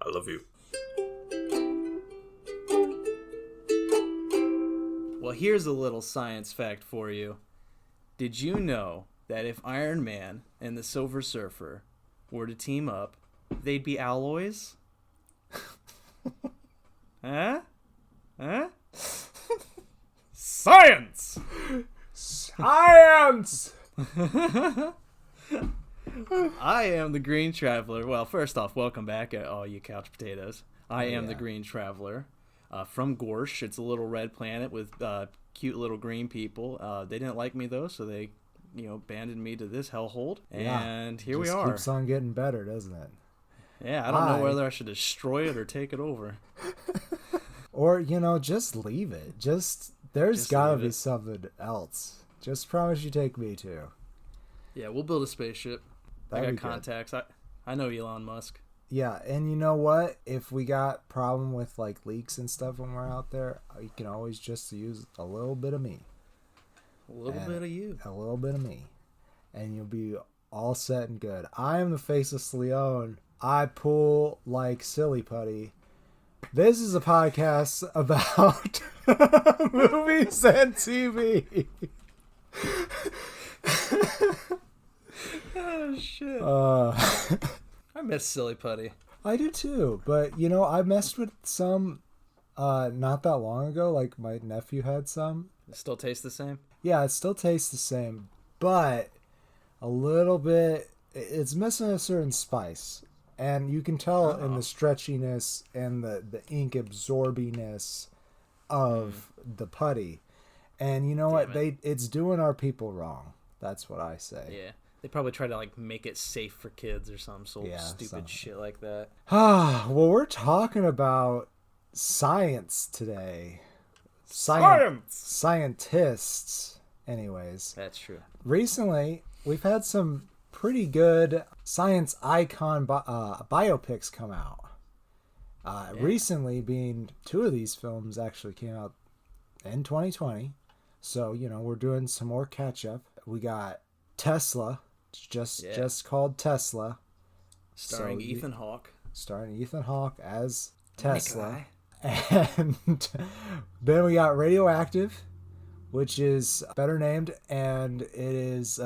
I love you. Well, here's a little science fact for you. Did you know that if Iron Man and the Silver Surfer were to team up, they'd be alloys? Huh? Science! Science! I am the Green Traveler. Well, first off, welcome back, all you couch potatoes. I am the Green Traveler from Gorsh. It's a little red planet with cute little green people. They didn't like me, though, so they abandoned me to this hellhole. And here we are. It keeps on getting better, doesn't it? Yeah, I don't know whether I should destroy it or take it over. Or, just leave it. There's gotta be something else. Just promise you take me too. Yeah, we'll build a spaceship. I got contacts. I know Elon Musk. Yeah, and you know what? If we got problem with like leaks and stuff when we're out there, you can always just use a little bit of me. A little bit of you. A little bit of me. And you'll be all set and good. I am the Faceless Leon. I pull like silly putty. This is a podcast about movies and TV. Oh, shit. I miss silly putty. I do too, but I messed with some not that long ago. Like my nephew had some. It still tastes the same? Yeah, it still tastes the same, but a little bit, it's missing a certain spice. And you can tell in the stretchiness and the ink absorbiness of the putty. And you know what? It's doing our people wrong. That's what I say. Yeah. They probably try to make it safe for kids or some stupid shit like that. Well, we're talking about science today. Scientists. Anyways. That's true. Recently, we've had some pretty good science icon biopics come out. Recently, being two of these films actually came out in 2020. So, we're doing some more catch up. We got Tesla, just called Tesla. Starring Ethan Hawke. Starring Ethan Hawke as Tesla. And then we got Radioactive, which is better named, and it is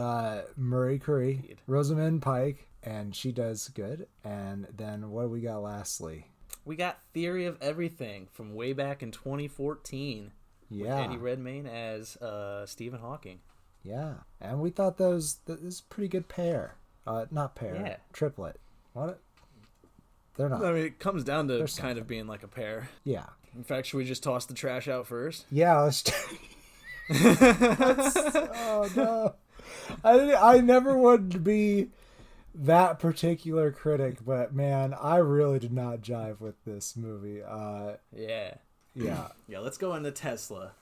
Marie Curie, Rosamund Pike, and she does good. And then what do we got lastly? We got Theory of Everything from way back in 2014. Yeah. With Eddie Redmayne as Stephen Hawking. Yeah, and we thought that was a pretty good pair. Not pair, triplet. What? They're not. I mean, it comes down to kind of being like a pair. Yeah. In fact, should we just toss the trash out first? Yeah, let's... Oh no, I never wanted to be that particular critic, but man, I really did not jive with this movie. Yeah. Let's go into Tesla.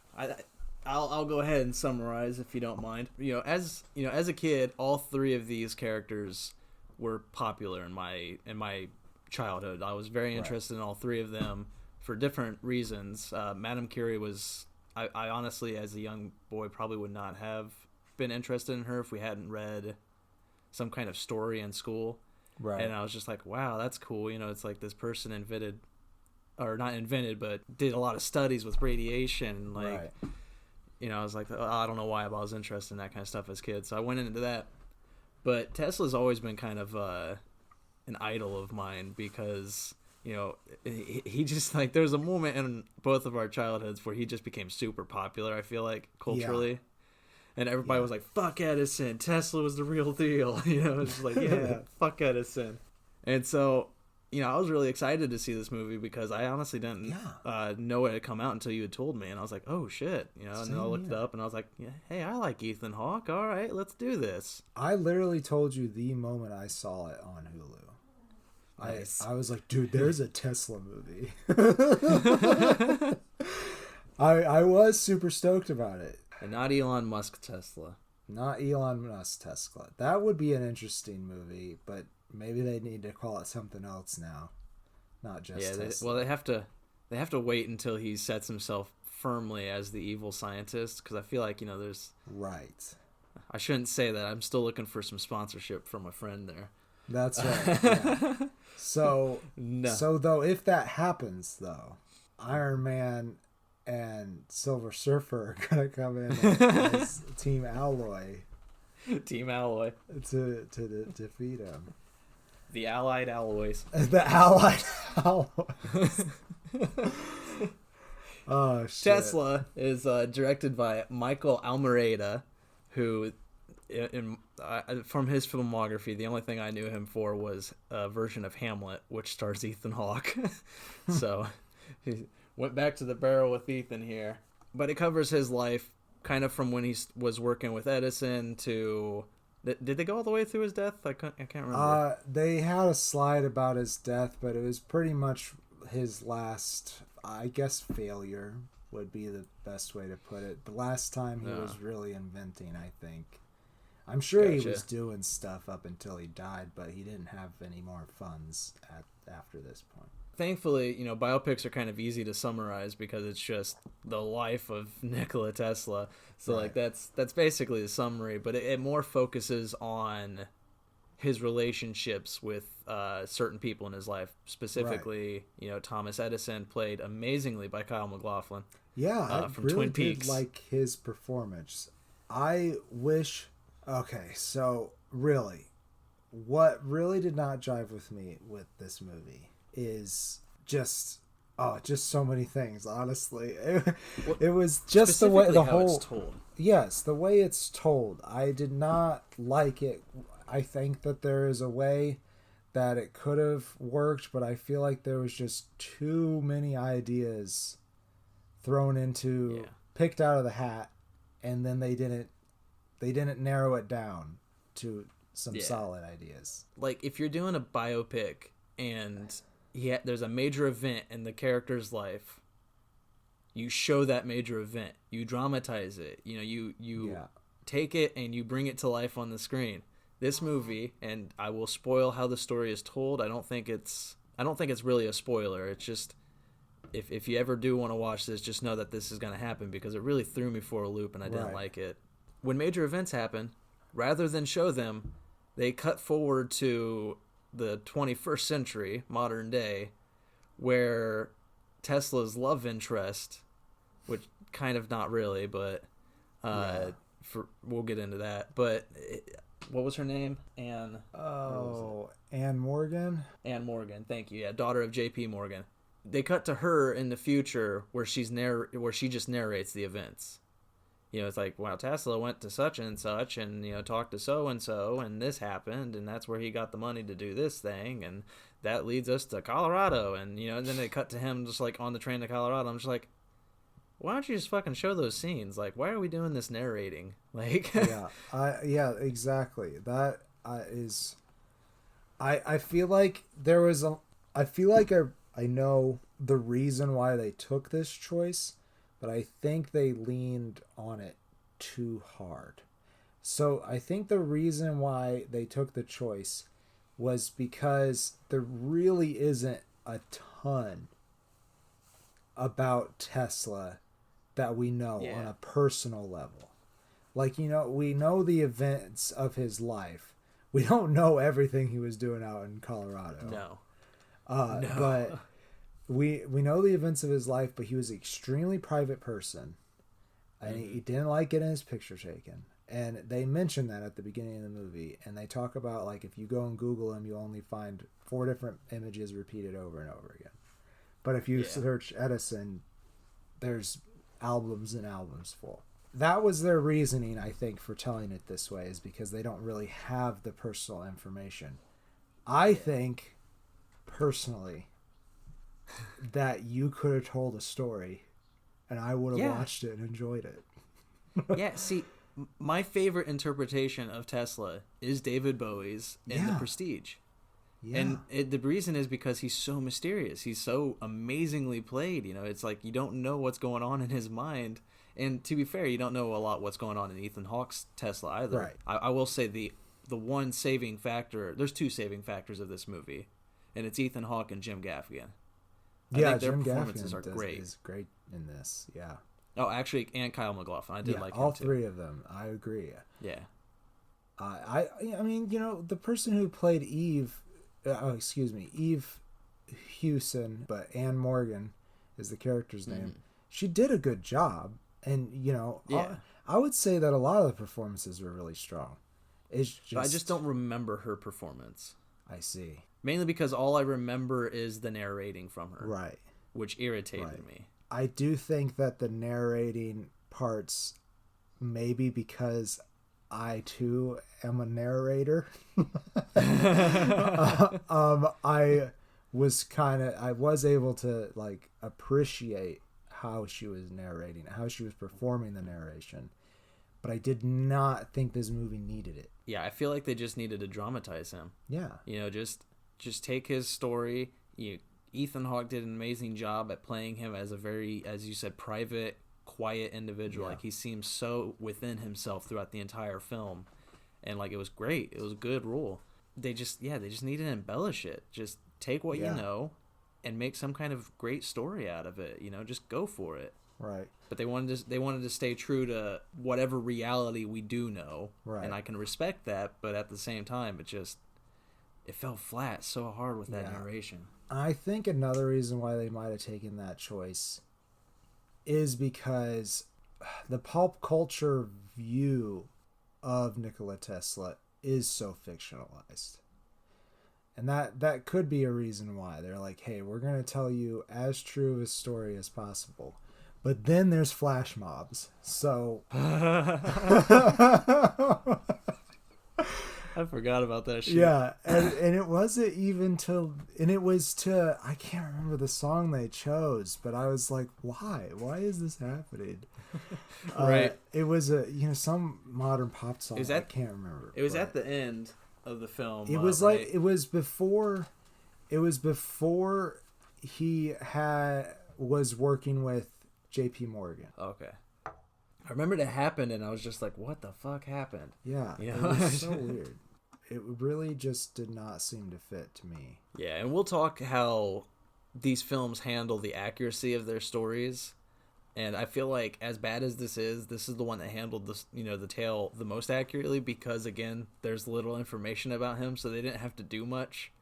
I'll go ahead and summarize if you don't mind. As a kid, all three of these characters were popular in my childhood. I was very interested in all three of them for different reasons. Madame Curie was. I honestly, as a young boy, probably would not have been interested in her if we hadn't read some kind of story in school. Right. And I was just like, wow, that's cool. It's like this person but did a lot of studies with radiation. I was like, I don't know why, but I was interested in that kind of stuff as a kid. So I went into that. But Tesla's always been kind of an idol of mine because... he just there was a moment in both of our childhoods where he just became super popular, I feel like, culturally. And everybody was like, fuck Edison. Tesla was the real deal. It's like, fuck Edison. And so, I was really excited to see this movie because I honestly didn't know it had come out until you had told me. And I was like, oh, shit. And then I looked it up and I was like, hey, I like Ethan Hawke. All right, let's do this. I literally told you the moment I saw it on Hulu. Nice. I was like, dude, there's a Tesla movie. I was super stoked about it. And not Elon Musk Tesla. Not Elon Musk Tesla. That would be an interesting movie, but maybe they need to call it something else now. Not just Tesla. They have to wait until he sets himself firmly as the evil scientist, because I feel like, there's... Right. I shouldn't say that. I'm still looking for some sponsorship from a friend there. That's right. Yeah. So, No. so though, if that happens, though, Iron Man and Silver Surfer are gonna come in as Team Alloy. Team Alloy. To defeat him. The Allied Alloys. The Allied Alloys. Oh, shit. Tesla is directed by Michael Almereyda, who, from his filmography, the only thing I knew him for was a version of Hamlet, which stars Ethan Hawke. So he went back to the barrel with Ethan here. But it covers his life kind of from when he was working with Edison to... Did they go all the way through his death? I can't remember. They had a slide about his death, but it was pretty much his last, I guess, failure would be the best way to put it. The last time he was really inventing, I think. I'm sure he was doing stuff up until he died, but he didn't have any more funds after this point. Thankfully, biopics are kind of easy to summarize because it's just the life of Nikola Tesla. So right. That's basically the summary, but it more focuses on his relationships with certain people in his life. Specifically, right. Thomas Edison, played amazingly by Kyle MacLachlan. Yeah, I from really Twin Peaks. Did like his performance. I wish. Okay, so really, what really did not jive with me with this movie is just so many things. Honestly, it was just the way it's told. Yes, the way it's told. I did not like it. I think that there is a way that it could have worked, but I feel like there was just too many ideas thrown into, picked out of the hat, and then they didn't narrow it down to some solid ideas. Like if you're doing a biopic and there's a major event in the character's life, you show that major event, you dramatize it, you take it and you bring it to life on the screen. This movie, and I will spoil how the story is told. I don't think it's really a spoiler. It's just if you ever do want to watch this, just know that this is going to happen because it really threw me for a loop and I didn't like it. When major events happen, rather than show them, they cut forward to the 21st century, modern day, where Tesla's love interest, which kind of not really, but we'll get into that. But what was her name? Anne. Oh, Anne Morgan. Anne Morgan. Thank you. Yeah, daughter of J.P. Morgan. They cut to her in the future where where she just narrates the events. It's like, wow, Tesla went to such and such and, talked to so-and-so and this happened and that's where he got the money to do this thing and that leads us to Colorado and, and then they cut to him just like on the train to Colorado. I'm just like, why don't you just fucking show those scenes? Like, why are we doing this narrating? Like, yeah, exactly. That is, I feel like there was I feel like I know the reason why they took this choice, but I think they leaned on it too hard. So I think the reason why they took the choice was because there really isn't a ton about Tesla that we know on a personal level. Like, we know the events of his life. We don't know everything he was doing out in Colorado. No. But we know the events of his life, but he was an extremely private person. And he didn't like getting his picture taken. And they mention that at the beginning of the movie. And they talk about, like, if you go and Google him, you only find 4 different images repeated over and over again. But if you search Edison, there's albums and albums full. That was their reasoning, I think, for telling it this way, is because they don't really have the personal information. I think, personally, that you could have told a story and I would have watched it and enjoyed it. Yeah, see, my favorite interpretation of Tesla is David Bowie's in The Prestige. Yeah. And the reason is because he's so mysterious. He's so amazingly played. It's like you don't know what's going on in his mind. And to be fair, you don't know a lot what's going on in Ethan Hawke's Tesla either. Right. I will say the one saving factor, there's 2 saving factors of this movie, and it's Ethan Hawke and Jim Gaffigan. I think their performances are great. Is great in this, Oh, actually, and Kyle MacLachlan. I did like him all too. 3 of them. I agree. Yeah. I mean, the person who played Eve, Eve Hewson, but Anne Morgan is the character's name. She did a good job, and Yeah. I would say that a lot of the performances were really strong. But I just don't remember her performance. I see. Mainly because all I remember is the narrating from her. Right. Which irritated me. I do think that the narrating parts, maybe because I too am a narrator, I was able to like appreciate how she was narrating, how she was performing the narration. But I did not think this movie needed it. Yeah, I feel like they just needed to dramatize him. Yeah. Just take his story. Ethan Hawke did an amazing job at playing him as a very, as you said, private, quiet individual. Yeah. Like, he seems so within himself throughout the entire film. And, like, it was great. It was a good role. They just need to embellish it. Just take what you know and make some kind of great story out of it. Just go for it. Right. But they wanted to stay true to whatever reality we do know. Right. And I can respect that, but at the same time, it fell flat so hard with that narration. I think another reason why they might have taken that choice is because the pulp culture view of Nikola Tesla is so fictionalized. And that could be a reason why. They're like, hey, we're going to tell you as true of a story as possible. But then there's flash mobs. So I forgot about that shit. Yeah, and it wasn't even I can't remember the song they chose, but I was like, why? Why is this happening? Right. It was some modern pop song. I can't remember. It was at the end of the film. It was right? it was before he was working with JP Morgan. Okay. I remember it happened, and I was just like, what the fuck happened? Yeah, it was so weird. It really just did not seem to fit to me. Yeah, and we'll talk how these films handle the accuracy of their stories. And I feel like, as bad as this is the one that handled the tale the most accurately, because, again, there's little information about him, so they didn't have to do much.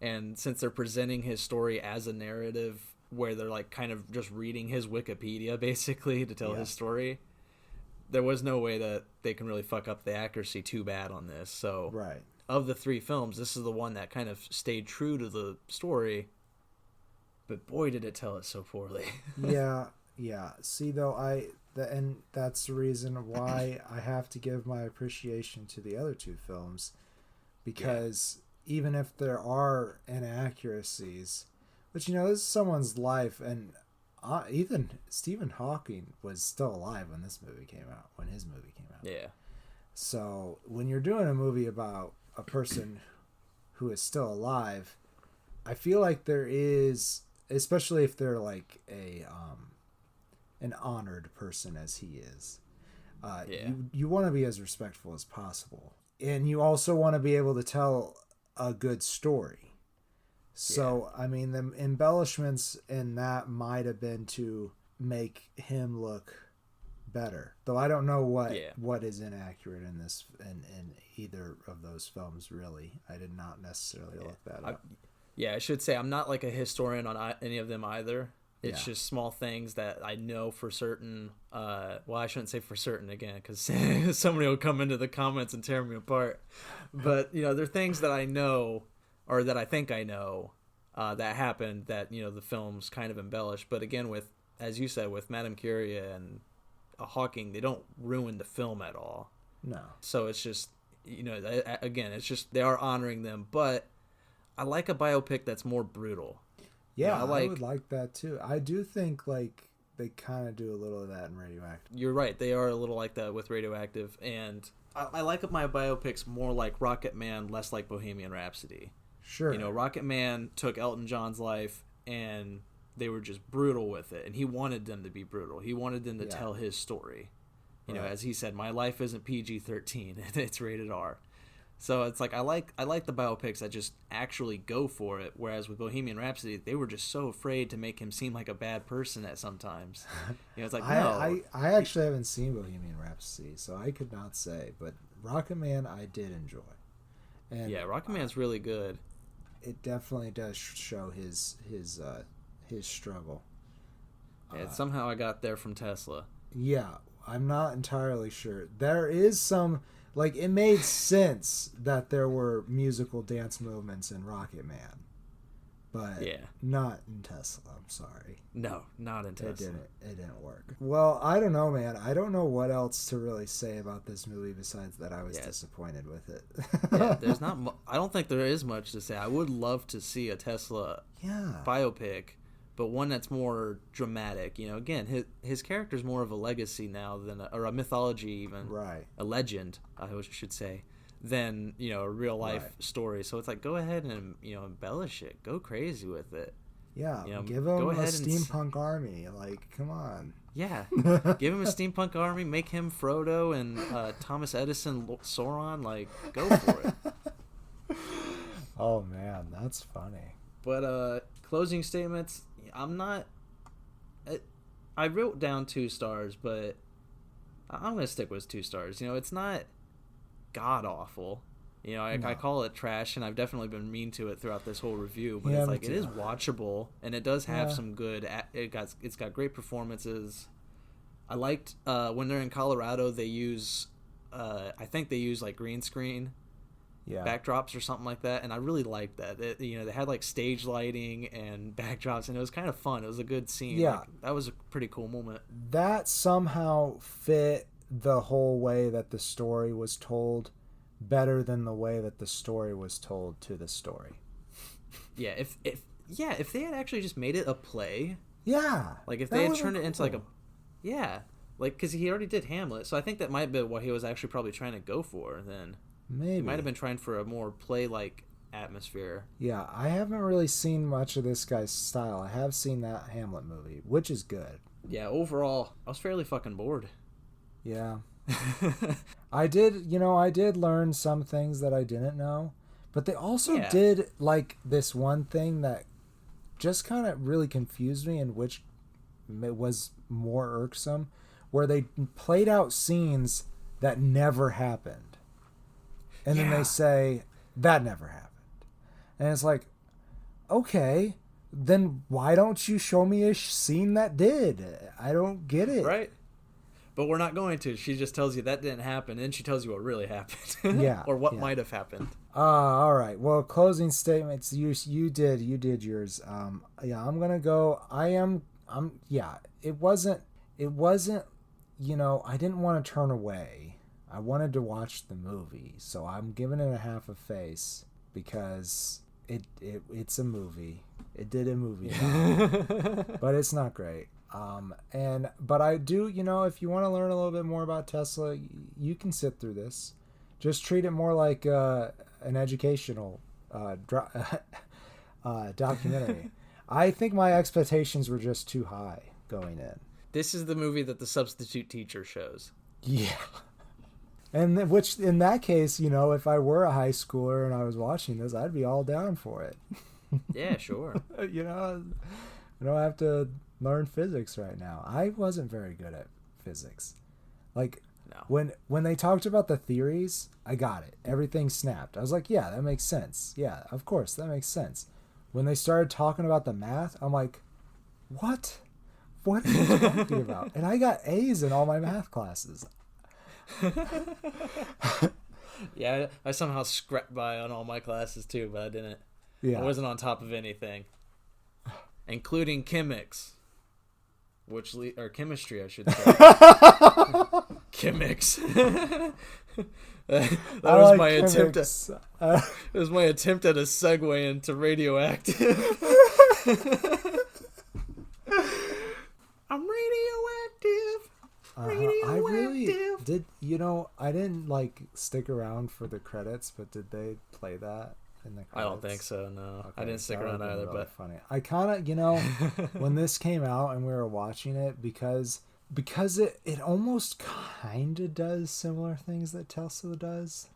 And since they're presenting his story as a narrative where they're like kind of just reading his Wikipedia, basically, to tell his story, there was no way that they can really fuck up the accuracy too bad on this. So, of the three films, this is the one that kind of stayed true to the story. But boy, did it tell it so poorly. Yeah. See, though, and that's the reason why I have to give my appreciation to the other two films, because even if there are inaccuracies, but this is someone's life, and even Stephen Hawking was still alive when his movie came out. Yeah. So when you're doing a movie about a person who is still alive, I feel like there is, especially if they're like an honored person as he is, you want to be as respectful as possible, and you also want to be able to tell a good story. So, I mean, the embellishments in that might have been to make him look better. Though I don't know what is inaccurate in this in either of those films, really. I did not necessarily look that up. I should say I'm not like a historian on any of them either. It's just small things that I know for certain. Well, I shouldn't say for certain again, because somebody will come into the comments and tear me apart. But, they're things that I know, or that I think I know, that happened that, the films kind of embellish. But again, with, as you said, with Madame Curie and Hawking, they don't ruin the film at all. No. So it's just, again, it's just they are honoring them. But I like a biopic that's more brutal. Yeah, I would like that too. I do think like they kind of do a little of that in Radioactive. You're right. They are a little like that with Radioactive. And I like my biopics more like Rocket Man, less like Bohemian Rhapsody. Sure. Rocket Man took Elton John's life and they were just brutal with it. And he wanted them to be brutal. He wanted them to tell his story. As he said, my life isn't PG-13. It's rated R. So it's like I like the biopics that just actually go for it. Whereas with Bohemian Rhapsody, they were just so afraid to make him seem like a bad person at sometimes. It's like, no. I actually haven't seen Bohemian Rhapsody, so I could not say. But Rocket Man I did enjoy. And yeah, Rocket Man's really good. It definitely does show his struggle. Yeah, somehow I got there from Tesla. Yeah, I'm not entirely sure. There is some, like, it made sense that there were musical dance movements in Rocket Man, but not in Tesla. I'm sorry. No, not in Tesla. It didn't work. Well, I don't know, man. I don't know what else to really say about this movie besides that I was disappointed with it. There's not. I don't think there is much to say. I would love to see a Tesla biopic, but one that's more dramatic. You know, again, his character's more of a legacy now than or a mythology, even a legend, I should say, than a real life story. So it's like, go ahead and embellish it, go crazy with it. Yeah, give him a steampunk army. Like, come on. Yeah, give him a steampunk army. Make him Frodo and Thomas Edison Sauron. Like, go for it. Oh man, that's funny. But closing statements. I'm not. I wrote down 2 stars, but I'm gonna stick with 2 stars. It's not god awful. I call it trash, and I've definitely been mean to it throughout this whole review. But it's like it is watchable, and it does have some good. It's got great performances. I liked when they're in Colorado. They use, I think they use like green screen, backdrops or something like that, and I really liked that. They had like stage lighting and backdrops, and it was kind of fun. It was a good scene. Yeah, that was a pretty cool moment. That somehow fit the whole way that the story was told better than the way that the story was told to the story. Yeah, if they had actually just made it a play. Yeah. Like if they had turned it into like a because he already did Hamlet, so I think that might be what he was actually probably trying to go for then. Maybe. He might have been trying for a more play-like atmosphere. Yeah, I haven't really seen much of this guy's style. I have seen that Hamlet movie, which is good. Yeah, overall, I was fairly fucking bored. Yeah. I did learn some things that I didn't know, but they also did like this one thing that just kind of really confused me, and which was more irksome, where they played out scenes that never happened. And then they say, that never happened. And it's like, okay, then why don't you show me a scene that did? I don't get it. Right. But we're not going to. She just tells you that didn't happen, and she tells you what really happened. Yeah. Or what might have happened. All right. Well, closing statements. You did yours. I'm gonna go. It wasn't. I didn't want to turn away. I wanted to watch the movie, so I'm giving it a half a face because it's a movie. It did a movie job, but it's not great. But I do, if you want to learn a little bit more about Tesla, you can sit through this. Just treat it more like an educational documentary. I think my expectations were just too high going in. This is the movie that the substitute teacher shows. Yeah. And which, in that case, if I were a high schooler and I was watching this, I'd be all down for it. Yeah, sure. I don't have to learn physics right now. I wasn't very good at physics. Like, no. When they talked about the theories, I got it. Everything snapped. I was like, yeah, that makes sense. Yeah, of course, that makes sense. When they started talking about the math, I'm like, what? What are you talking about? And I got A's in all my math classes. Yeah, I somehow scraped by on all my classes too, but I didn't. Yeah. I wasn't on top of anything, including chemics, or chemistry, I should say. Chemics. That was like my attempt. It was my attempt at a segue into Radioactive. I'm radioactive. Radioactive. I really did. I didn't stick around for the credits, but did they play that in the credits? I don't think so. No, okay, I didn't stick around either. Really but funny. I kind of, when this came out and we were watching it, because it almost kind of does similar things that Tesla does.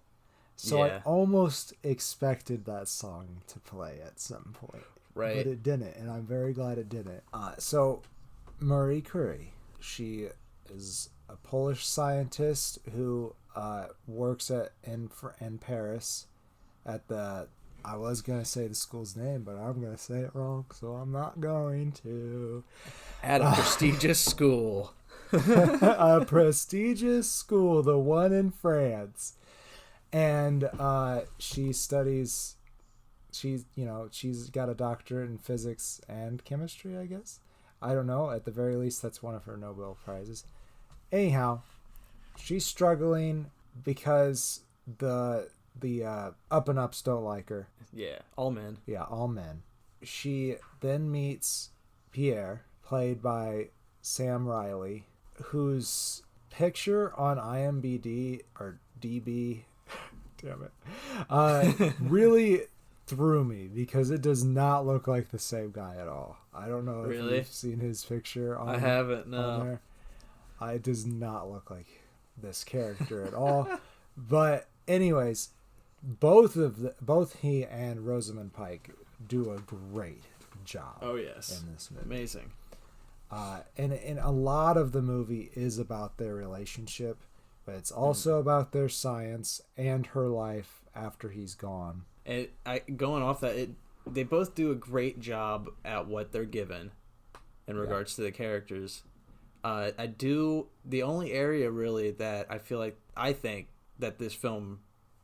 So I almost expected that song to play at some point. Right. But it didn't, and I'm very glad it didn't. So Marie Curie, she is a Polish scientist who works in Paris at the. I was gonna say the school's name, but I'm gonna say it wrong, so I'm not going to. At a prestigious school. A prestigious school, the one in France, and she studies. She's got a doctorate in physics and chemistry, I guess. I don't know. At the very least, that's one of her Nobel Prizes. Anyhow, she's struggling because the up and ups don't like her. Yeah, all men. Yeah, all men. She then meets Pierre, played by Sam Riley, whose picture on IMDb or DB, damn it, really threw me because it does not look like the same guy at all. I don't know if you've seen his picture on. I haven't. No. It does not look like this character at all. But anyways, both he and Rosamund Pike do a great job. Oh yes, in this movie. Amazing. And a lot of the movie is about their relationship, but it's also about their science and her life after he's gone. And going off that, they both do a great job at what they're given in regards to the characters. The only area really that I think that this film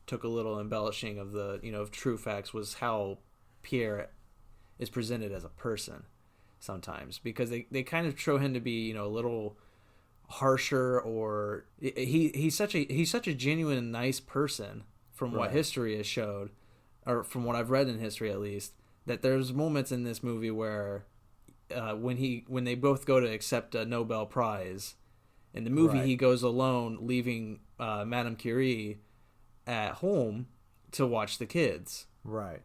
took a little embellishing of of true facts was how Pierre is presented as a person sometimes, because they kind of show him to be a little harsher, or he's such a genuine and nice person from what history has showed, or from what I've read in history at least, that there's moments in this movie where when they both go to accept a Nobel Prize in the movie, he goes alone, leaving Madame Curie at home to watch the kids. Right.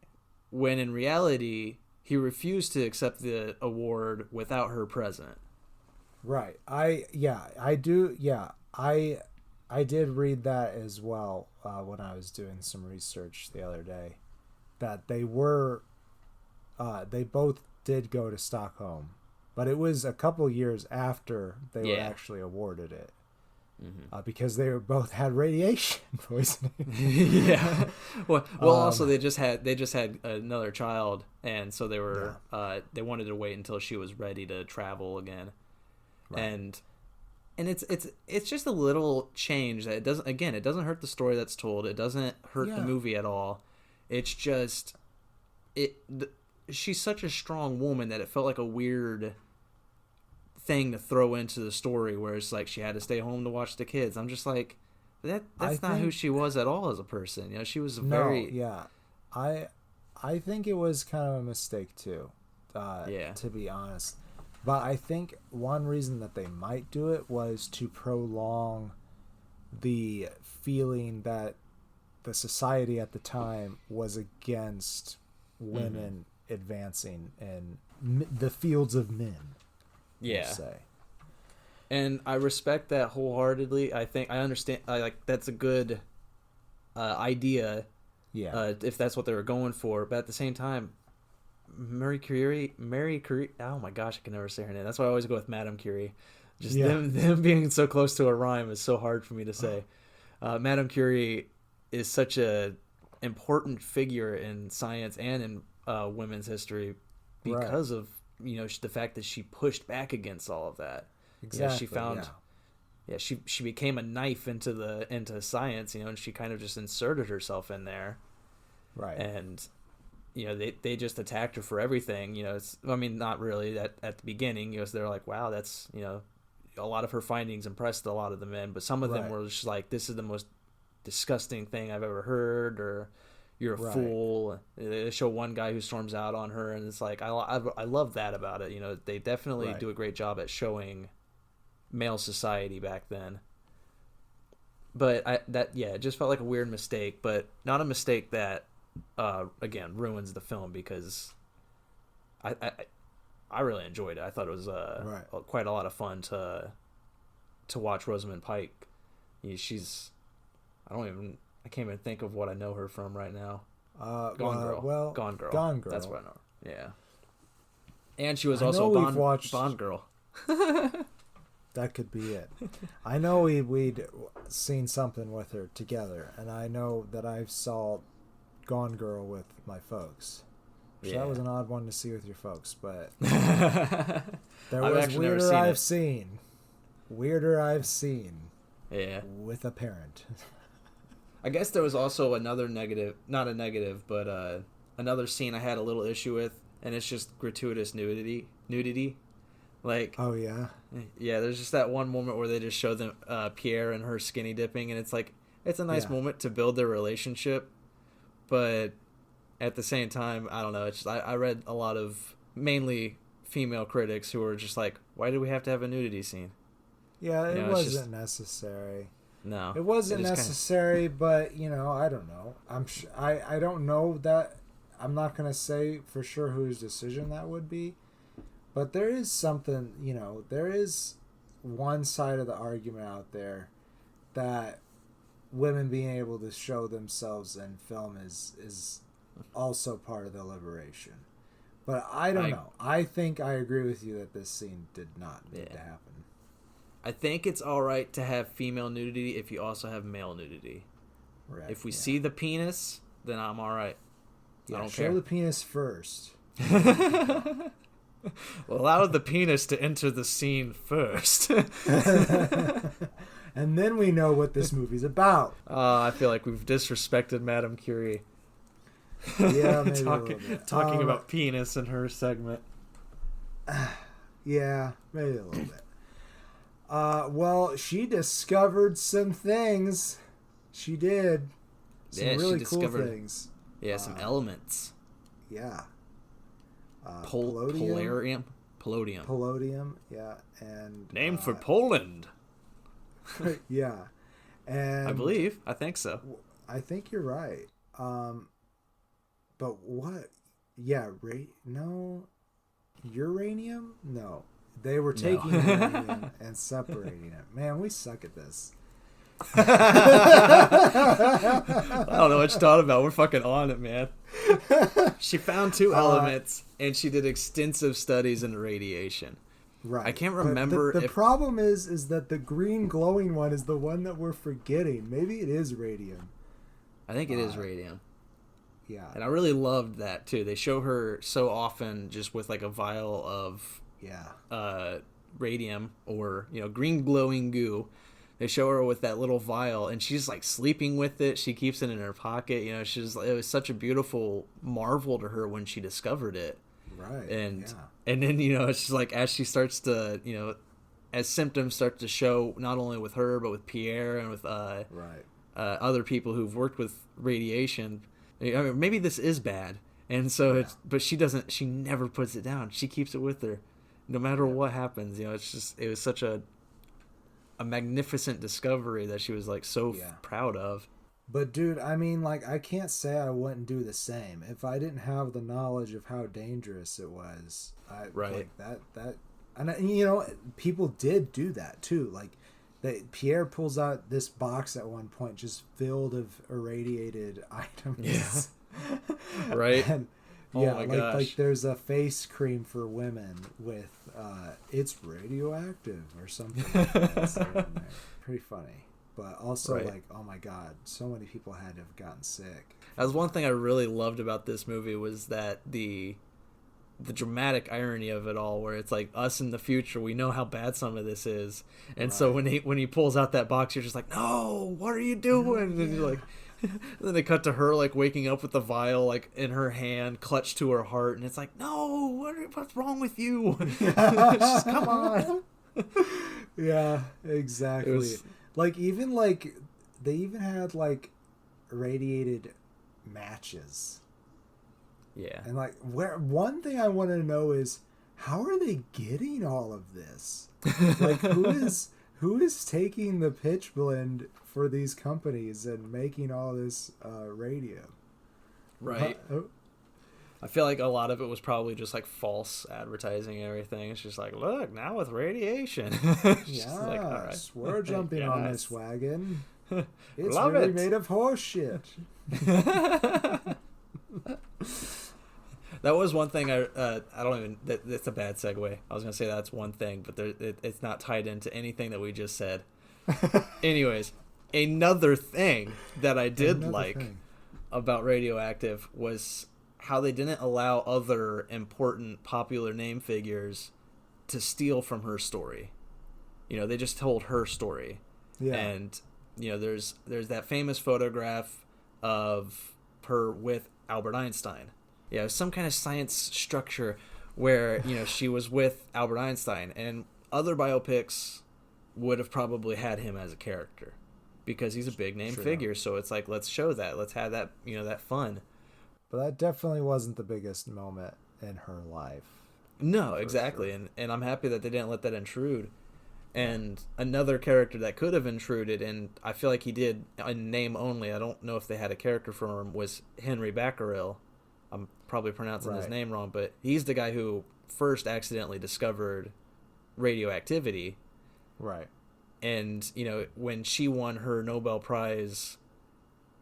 When in reality, he refused to accept the award without her present. Right. I did read that as well when I was doing some research the other day, that they both did go to Stockholm, but it was a couple years after they were actually awarded it. Because they both had radiation poisoning. Yeah. Well, also they just had another child, and so they were they wanted to wait until she was ready to travel again. Right. And it's just a little change that it doesn't hurt the story that's told. It doesn't hurt the movie at all. It's just she's such a strong woman that it felt like a weird thing to throw into the story, where it's like she had to stay home to watch the kids. I'm just like, that's not who she was at all as a person. She was I think it was kind of a mistake too, to be honest. But I think one reason that they might do it was to prolong the feeling that the society at the time was against women advancing in the fields of men. Yeah. Say. And I respect that wholeheartedly. I understand. That's a good idea. Yeah. If that's what they were going for, but at the same time, Mary Curie. Oh my gosh, I can never say her name. That's why I always go with Madame Curie. Just them being so close to a rhyme is so hard for me to say. Madame Curie is such a important figure in science and in women's history because of the fact that she pushed back against all of that. Exactly. She found, she became a knife into science, and she kind of just inserted herself in there. Right. And they just attacked her for everything. Not really at the beginning. They're like, wow, that's a lot of her findings impressed a lot of the men, but some of them were just like, this is the most disgusting thing I've ever heard, or you're a fool. They show one guy who storms out on her, and it's like, I love that about it. They definitely do a great job at showing male society back then. But it just felt like a weird mistake, but not a mistake that again ruins the film, because I really enjoyed it. I thought it was quite a lot of fun to watch Rosamund Pike. I can't even think of what I know her from right now. Gone Girl. Gone Girl. That's what I know. Yeah. And she was also Bond Girl. That could be it. I know we'd seen something with her together, and I know that I saw Gone Girl with my folks. Yeah. That was an odd one to see with your folks, but there was weirder I've seen. Yeah. With a parent. I guess there was also another negative, not a negative, but another scene I had a little issue with, and it's just gratuitous nudity. Like, oh yeah, there's just that one moment where they just show them Pierre and her skinny dipping, and it's like it's a nice moment to build their relationship, but at the same time, I don't know. It's just, I read a lot of mainly female critics who were just like, why do we have to have a nudity scene? Yeah, it wasn't necessary. No, it wasn't necessary, but I don't know. I don't know that. I'm not gonna say for sure whose decision that would be. But there is something, there is one side of the argument out there that women being able to show themselves in film is also part of the liberation. But I don't know. I think I agree with you that this scene did not need to happen. I think it's all right to have female nudity if you also have male nudity. Right. If we see the penis, then I'm all right. Yeah, I don't care. Show the penis first. Allow the penis to enter the scene first. And then we know what this movie's about. I feel like we've disrespected Madame Curie. Yeah, maybe talking about penis in her segment. Yeah, maybe a little bit. Well, she discovered some things. She did. Some really cool things. Yeah, some elements. Yeah. Palladium, yeah, and named for Poland. Yeah, and I think so. I think you're right. But what? Yeah, no, uranium? No, they were taking uranium and separating it. Man, we suck at this. I don't know what you thought about. We're fucking on it, man. She found two elements, and she did extensive studies in radiation. Right. I can't remember. The problem is that the green glowing one is the one that we're forgetting. Maybe it is radium. I think it is radium. Yeah. And I really loved that too. They show her so often just with like a vial of radium or green glowing goo. They show her with that little vial, and she's like sleeping with it. She keeps it in her pocket. It was such a beautiful marvel to her when she discovered it. Right. And then it's just like as she starts to as symptoms start to show, not only with her but with Pierre and with other people who've worked with radiation. I mean, maybe this is bad, and so but she doesn't. She never puts it down. She keeps it with her, no matter what happens. It was such a magnificent discovery that she was like so proud of. But dude, I mean, like, I can't say I wouldn't do the same if I didn't have the knowledge of how dangerous it was. Like that and people did do that too. Like Pierre pulls out this box at one point just filled of irradiated items. Yeah. Right. And, like there's a face cream for women with it's radioactive or something like that. Pretty funny, but also like, oh my god, so many people had to have gotten sick. That was one thing I really loved about this movie, was that the dramatic irony of it all, where it's like us in the future, we know how bad some of this is, and so when he pulls out that box, you're just like, no, what are you doing? And you're like. And then they cut to her like waking up with the vial like in her hand, clutched to her heart, and it's like, no, what's wrong with you? Just, come on. Yeah, exactly. Like they even had like radiated matches. Yeah. And like one thing I want to know is, how are they getting all of this? Like who is taking the pitch blend for these companies and making all this radio? Right. I feel like a lot of it was probably just like false advertising and everything. It's just like, look, now with radiation. Yeah, like, all right. We're jumping on this wagon. It's Love really it. made of horse shit. That was one thing I don't even... That's a bad segue. I was going to say that's one thing, but it's not tied into anything that we just said. Anyways, another thing that I did about Radioactive was how they didn't allow other important popular name figures to steal from her story. You know, they just told her story. Yeah. And, you know, there's that famous photograph of her with Albert Einstein. Yeah, some kind of science structure where, you know, she was with Albert Einstein. And other biopics would have probably had him as a character because he's a big name figure. So it's like, let's show that. Let's have that, you know, that fun. But that definitely wasn't the biggest moment in her life. No, exactly. Sure. And I'm happy that they didn't let that intrude. And another character that could have intruded, and I feel like he did in name only, I don't know if they had a character for him, was Henry Becquerel. I'm probably pronouncing his name wrong, but he's the guy who first accidentally discovered radioactivity. Right. And, you know, when she won her Nobel Prize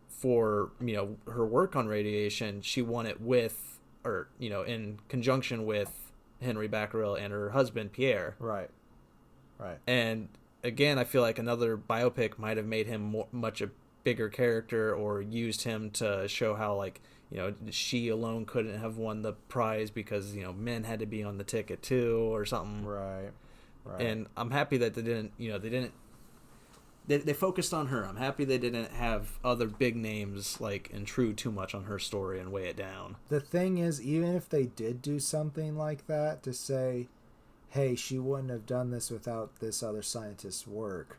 for, you know, her work on radiation, she won it with, or, you know, in conjunction with Henry Becquerel and her husband, Pierre. Right. Right. And again, I feel like another biopic might have made him much a bigger character or used him to show how, like, you know, she alone couldn't have won the prize because, you know, men had to be on the ticket too or something. Right. Right. And I'm happy that they didn't, you know, they focused on her. I'm happy they didn't have other big names, like, intrude too much on her story and weigh it down. The thing is, even if they did do something like that to say, hey, she wouldn't have done this without this other scientist's work,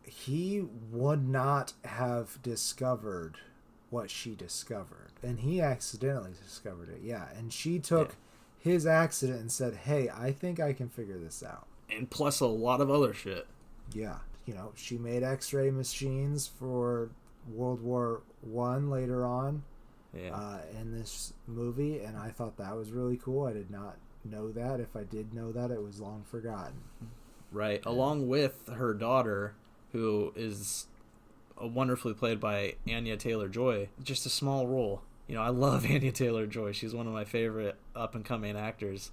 he would not have discovered what she discovered. And he accidentally discovered it, yeah. And she took his accident and said, hey, I think I can figure this out. And plus a lot of other shit. Yeah. You know, she made X-ray machines for World War I later on in this movie, and I thought that was really cool. I did not know that. If I did know that, it was long forgotten. Right. Along with her daughter, who is wonderfully played by Anya Taylor-Joy. Just a small role. You know, I love Anya Taylor-Joy. She's one of my favorite up-and-coming actors.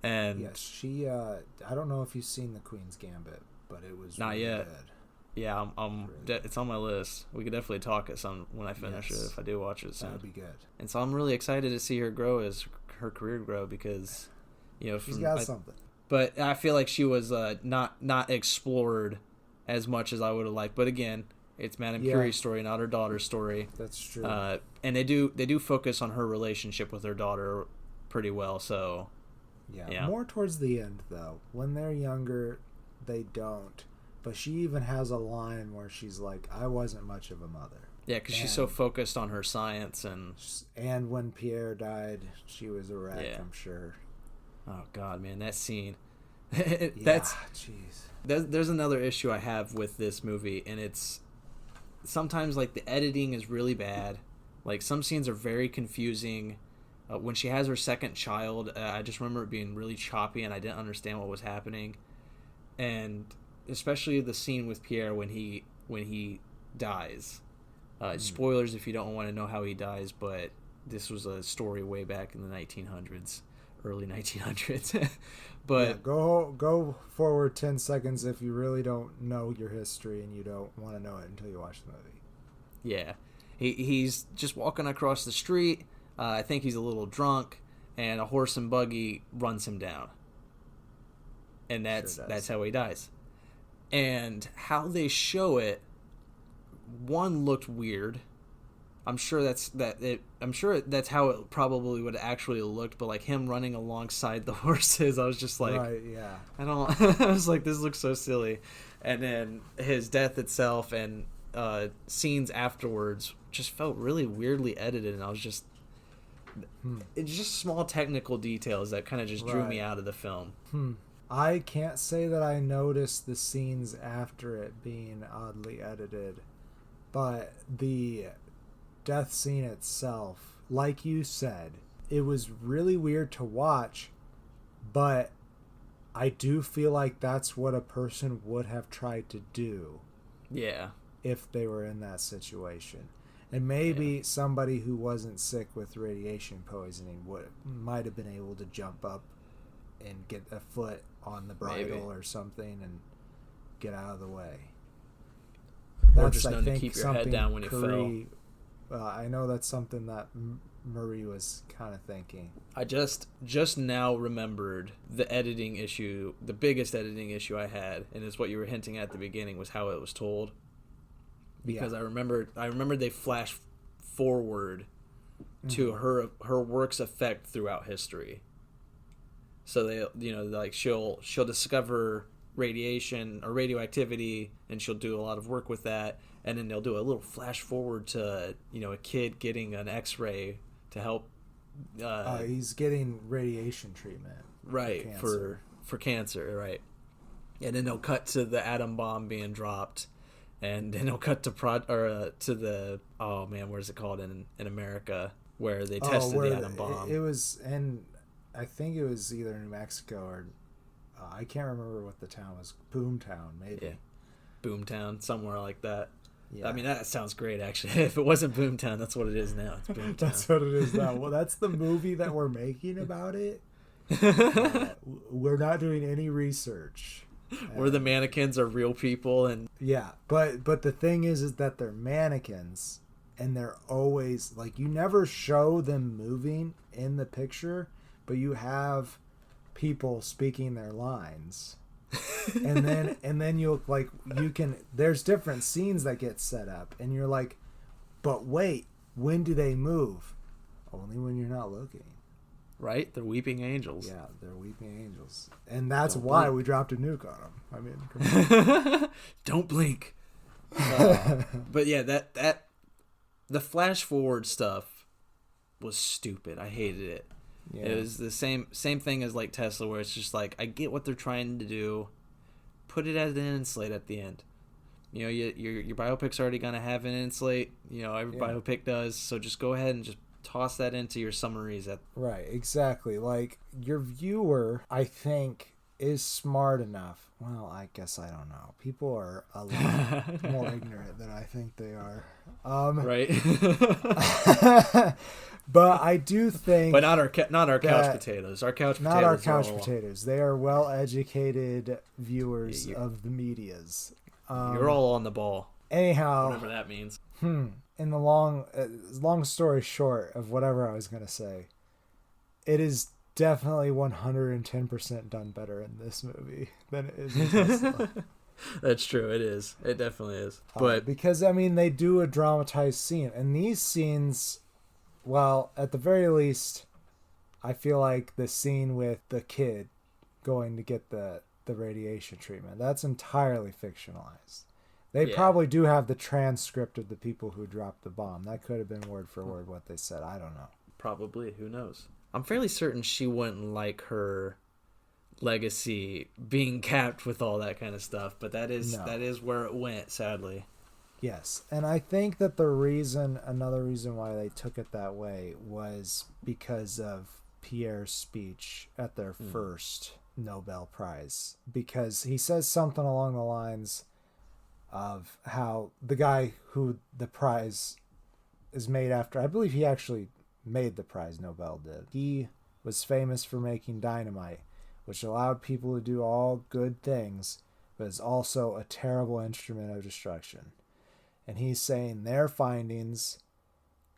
And yes, she, I don't know if you've seen The Queen's Gambit, but it was not really yet. good. Yeah, it's on my list. We could definitely talk at some when I finish it, if I do watch it soon. That would be good. And so I'm really excited to see her grow as her career grow because, you know, she's got something. But I feel like she was not explored as much as I would have liked. But again, it's Madame Curie's story, not her daughter's story. That's true. And they do focus on her relationship with her daughter pretty well. So yeah, more towards the end though. When they're younger, they don't. But she even has a line where she's like, I wasn't much of a mother. Yeah, because she's so focused on her science. And when Pierre died, she was a wreck, I'm sure. Oh, God, man, that scene. Jeez. There's another issue I have with this movie, and it's sometimes, like, the editing is really bad. Like, some scenes are very confusing. When she has her second child, I just remember it being really choppy, and I didn't understand what was happening. And especially the scene with Pierre when he dies. Spoilers if you don't want to know how he dies, but this was a story way back in the 1900s, early 1900s. But go forward 10 seconds if you really don't know your history and you don't want to know it until you watch the movie. Yeah, he's just walking across the street. I think he's a little drunk, and a horse and buggy runs him down, and that's how he dies. And how they show it, one looked weird. I'm sure that's how it probably would actually have looked. But like him running alongside the horses, I was just like, right, yeah. I was like, this looks so silly. And then his death itself and scenes afterwards just felt really weirdly edited, and I was just, it's just small technical details that kind of just drew me out of the film. I can't say that I noticed the scenes after it being oddly edited, but the death scene itself, like you said, it was really weird to watch, but I do feel like that's what a person would have tried to do. Yeah. If they were in that situation. And maybe somebody who wasn't sick with radiation poisoning might have been able to jump up and get a foot on the bridle or something and get out of the way. Or just known to keep your head down when you fell. I know that's something that Marie was kind of thinking. I just now remembered the editing issue. The biggest editing issue I had, and it's what you were hinting at the beginning, was how it was told. Because I remember they flash forward to her work's effect throughout history. So they, she'll discover radiation or radioactivity, and she'll do a lot of work with that, and then they'll do a little flash forward to a kid getting an X-ray to help. He's getting radiation treatment, right, for cancer, right? And then they'll cut to the atom bomb being dropped. And then they'll cut to the where's it called in America, where they tested the atom bomb. It was, and I think it was either New Mexico or I can't remember what the town was. Boomtown, maybe. Yeah, Boomtown, somewhere like that. Yeah. I mean, that sounds great, actually. If it wasn't Boomtown, that's what it is now. It's Boomtown. That's what it is now. Well, that's the movie that we're making about it. We're not doing any research. Where the mannequins are real people, and but the thing is that they're mannequins, and they're always like, you never show them moving in the picture, but you have people speaking their lines. and then you can there's different scenes that get set up, and you're like, but wait, when do they move? Only when you're not looking. Right? They're weeping angels. Yeah, they're weeping angels. And that's why we dropped a nuke on them. I mean, come on. Don't blink. But yeah, that the flash forward stuff was stupid. I hated it. Yeah. It was the same thing as like Tesla, where it's just like, I get what they're trying to do. Put it as an end slate at the end. Your biopic's already gonna have an end slate. Every biopic does. So just go ahead and just toss that into your summaries. Right, exactly. Like, your viewer, I think, is smart enough. Well, I guess I don't know. People are a lot more ignorant than I think they are. Right. But I do think, but not our couch potatoes. Our couch potatoes. Not our couch potatoes. They are well-educated viewers of the medias. You're all on the ball. Anyhow, whatever that means. In the long story short of whatever I was going to say, it is definitely 110% done better in this movie than it is in Tesla. That's true. It is. It definitely is. But because, I mean, they do a dramatized scene, and these scenes, well, at the very least, I feel like the scene with the kid going to get the radiation treatment, that's entirely fictionalized. They probably do have the transcript of the people who dropped the bomb. That could have been word for word what they said. I don't know. Probably. Who knows? I'm fairly certain she wouldn't like her legacy being capped with all that kind of stuff, but that is where it went, sadly. Yes, and I think that another reason why they took it that way was because of Pierre's speech at their first Nobel Prize, because he says something along the lines of how the guy who the prize is made after, I believe he actually made the prize, Nobel did. He was famous for making dynamite, which allowed people to do all good things, but is also a terrible instrument of destruction. And he's saying their findings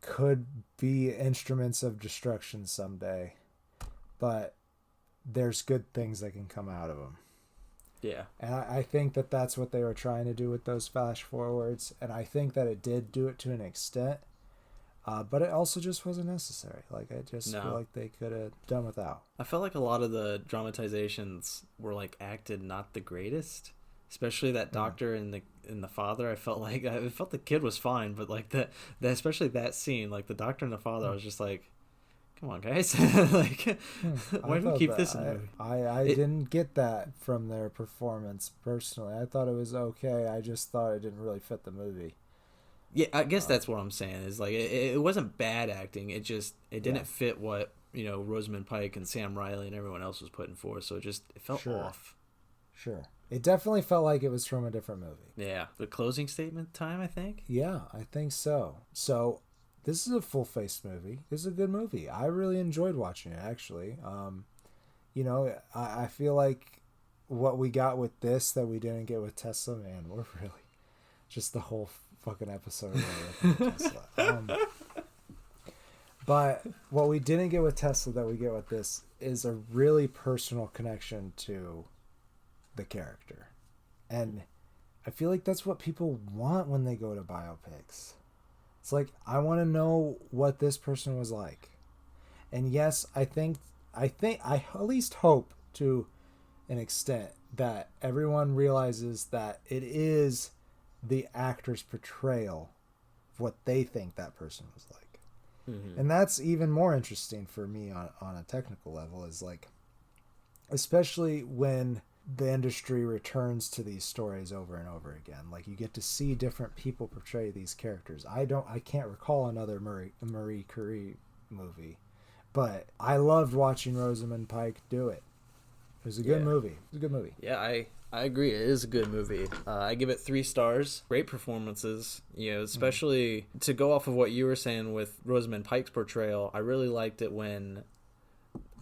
could be instruments of destruction someday, but there's good things that can come out of them. Yeah. And I think that that's what they were trying to do with those flash forwards. And I think that it did do it to an extent. But it also just wasn't necessary. Like, I just feel like they could have done without. I felt like a lot of the dramatizations were like acted not the greatest. Especially that doctor and the father. I felt the kid was fine, but like that especially that scene, like the doctor and the father, I was just like, come on, guys. Like, why do we keep this in the movie? I didn't get that from their performance, personally. I thought it was okay. I just thought it didn't really fit the movie. Yeah, I guess that's what I'm saying. Is like, it wasn't bad acting. It didn't fit what, Rosamund Pike and Sam Riley and everyone else was putting forth. So it felt off. Sure. It definitely felt like it was from a different movie. Yeah. The closing statement time, I think. Yeah, I think so. So, this is a full-faced movie. This is a good movie. I really enjoyed watching it, actually. I feel like what we got with this that we didn't get with Tesla, man, we're really just the whole fucking episode with Tesla. But what we didn't get with Tesla that we get with this is a really personal connection to the character. And I feel like that's what people want when they go to biopics. It's like, I want to know what this person was like. And yes, I at least hope to an extent that everyone realizes that it is the actor's portrayal of what they think that person was like. Mm-hmm. And that's even more interesting for me on a technical level, is like, especially when the industry returns to these stories over and over again. Like, you get to see different people portray these characters. I can't recall another Marie Curie movie, but I loved watching Rosamund Pike do it. It was a good movie. It was a good movie. Yeah, I agree. It is a good movie. I give it 3 stars. Great performances. Especially to go off of what you were saying with Rosamund Pike's portrayal. I really liked it when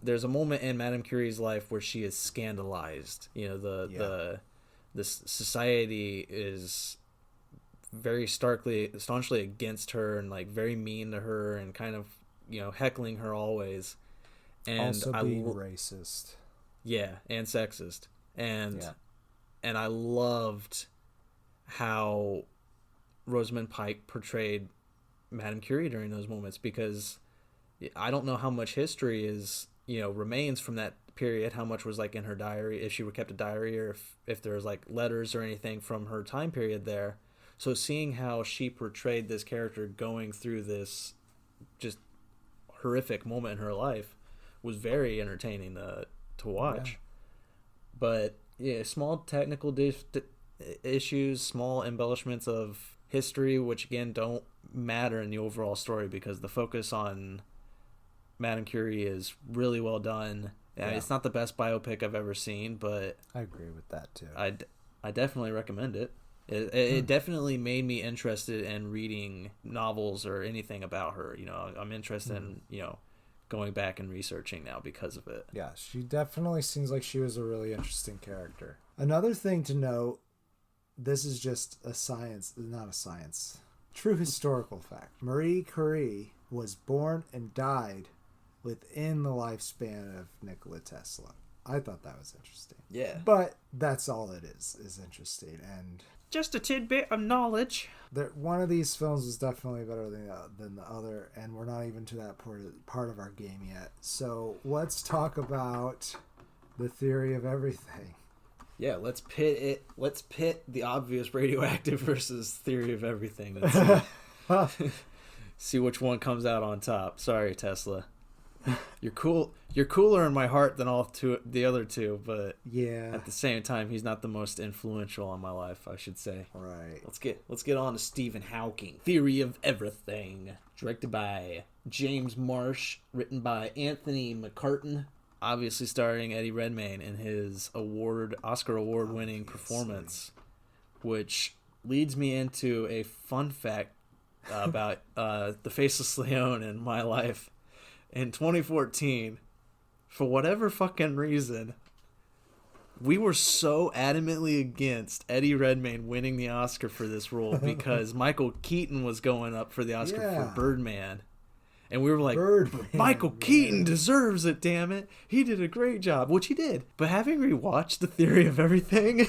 there's a moment in Madame Curie's life where she is scandalized. The society is very staunchly against her and like very mean to her and kind of heckling her always. And also being racist. Yeah, and sexist. And I loved how Rosamund Pike portrayed Madame Curie during those moments, because I don't know how much history remains from that period, how much was like in her diary, if she kept a diary, or if there was like letters or anything from her time period there. So seeing how she portrayed this character going through this just horrific moment in her life was very entertaining to watch. But small technical issues, small embellishments of history, which again don't matter in the overall story, because the focus on Madame Curie is really well done. It's not the best biopic I've ever seen, but I agree with that too. I definitely recommend it. It definitely made me interested in reading novels or anything about her. I'm interested in going back and researching now because of it. Yeah, she definitely seems like she was a really interesting character. Another thing to note, this is just true historical fact. Marie Curie was born and died within the lifespan of Nikola Tesla. I thought that was interesting. Yeah. But that's all it is interesting. And just a tidbit of knowledge. One of these films was definitely better than the other, and we're not even to that part of our game yet. So let's talk about the theory of everything. Yeah, let's pit the obvious Radioactive versus theory of everything. See which one comes out on top. Sorry, Tesla. You're cool. You're cooler in my heart than the other two, but at the same time, he's not the most influential on my life, I should say. Right. Let's get on to Stephen Hawking. Theory of Everything, directed by James Marsh, written by Anthony McCartan, obviously starring Eddie Redmayne in his Oscar award-winning performance, which leads me into a fun fact about the Faceless Leone in my life. In 2014, for whatever fucking reason, we were so adamantly against Eddie Redmayne winning the Oscar for this role because Michael Keaton was going up for the Oscar for Birdman. And we were like, Michael Keaton deserves it, damn it. He did a great job, which he did. But having rewatched The Theory of Everything,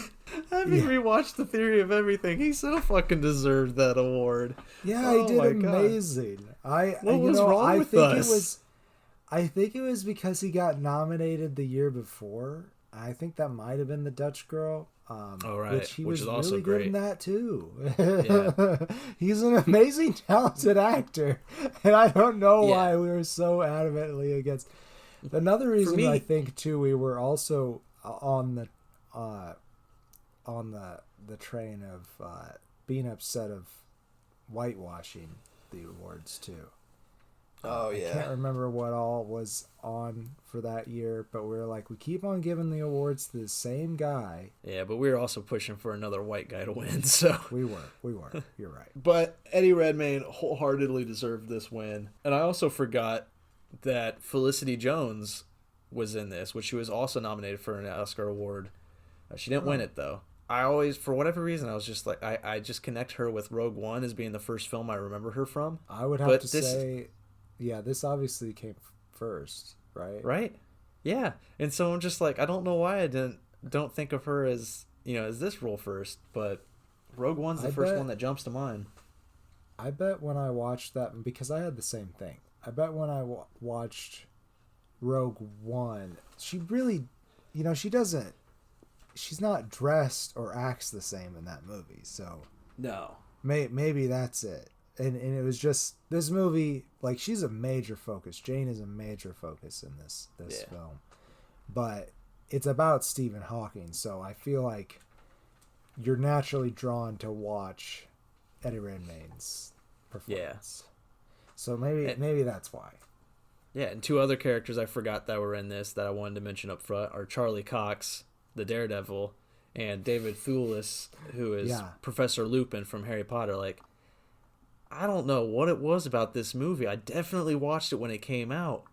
he so fucking deserved that award. Yeah, he did amazing. What was wrong with us? I think it was because he got nominated the year before. I think that might have been The Dutch Girl. Which was is also really great. good in that too. He's an amazing, talented actor, and I don't know why we were so adamantly against. Another reason I think too, we were also on the train of being upset of whitewashing the awards too. I can't remember what all was on for that year, but we were like, we keep on giving the awards to the same guy. Yeah, but we were also pushing for another white guy to win, so... We were. You're right. But Eddie Redmayne wholeheartedly deserved this win. And I also forgot that Felicity Jones was in this, which she was also nominated for an Oscar award. She didn't win it, though. I always, for whatever reason, I was just like, I just connect her with Rogue One as being the first film I remember her from. I would have to say... Yeah, this obviously came first, right? Right. Yeah. And so I'm just like, I don't know why I don't think of her as, as this role first, but Rogue One's the first one that jumps to mind. I bet when I watched that, because I had the same thing, I bet when I watched Rogue One, she really, she's not dressed or acts the same in that movie, so. No. Maybe that's it. And it was just, this movie, like, she's a major focus. Jane is a major focus in this film. But it's about Stephen Hawking, so I feel like you're naturally drawn to watch Eddie Redmayne's performance. Yeah. So maybe that's why. Yeah, and two other characters I forgot that were in this that I wanted to mention up front are Charlie Cox, the Daredevil, and David Thewlis, who is Professor Lupin from Harry Potter. Like, I don't know what it was about this movie. I definitely watched it when it came out,